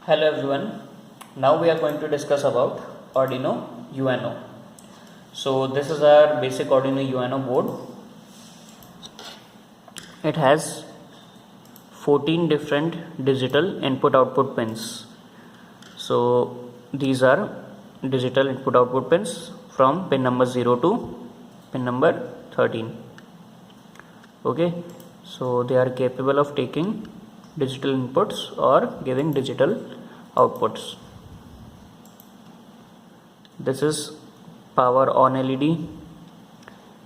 Hello everyone. Now we are going to discuss about Arduino UNO. So this is our basic Arduino UNO board. It has 14 different digital input output pins. So these are digital input output pins from pin number 0 to pin number 13. Okay, so they are capable of taking digital inputs or giving digital outputs. This is power on LED.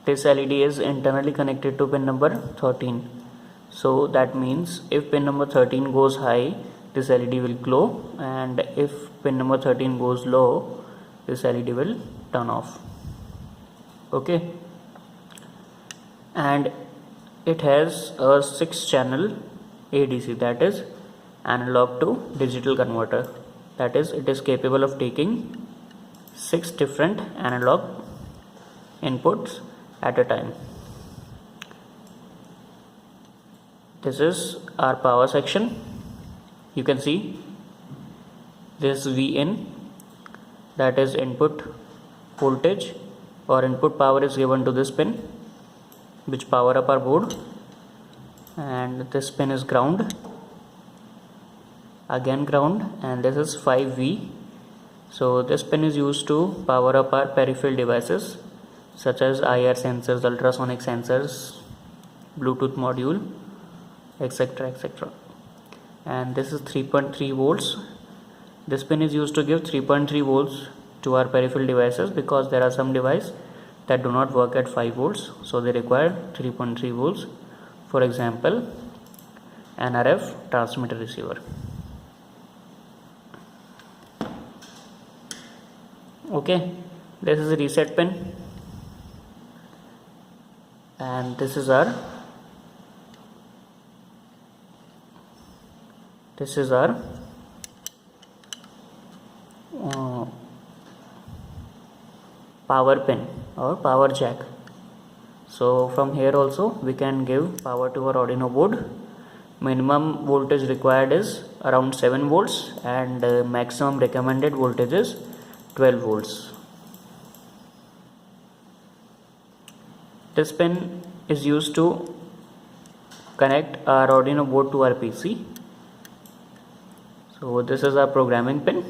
This LED is internally connected to pin number 13. So that means if pin number 13 goes high, this LED will glow, and if pin number 13 goes low, this LED will turn off. Okay, and it has a 6-channel ADC, that is analog to digital converter. That is, it is capable of taking 6 different analog inputs at a time. This is our power section. You can see this VIN, that is input voltage or input power, is given to this pin which power up our board, and this pin is ground, again ground, and this is 5V. So this pin is used to power up our peripheral devices such as IR sensors, ultrasonic sensors, Bluetooth module, etc, etc. And this is 3.3 volts. This pin is used to give 3.3 volts to our peripheral devices because there are some devices that do not work at 5 volts, so they require 3.3 volts. For example, an RF transmitter receiver. Okay, this is a reset pin, and this is our power pin or power jack. So from here also we can give power to our Arduino board. Minimum voltage required is around 7 volts and maximum recommended voltage is 12 volts. This pin is used to connect our Arduino board to our PC. So this is our programming pin.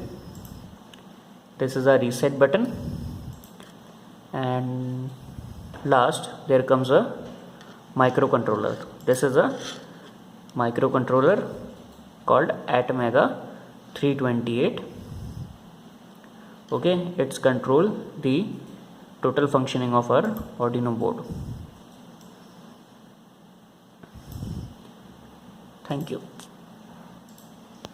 This is our reset button, and last there comes a microcontroller. This is a microcontroller called Atmega 328. Okay, it's control the total functioning of our Arduino board. Thank you.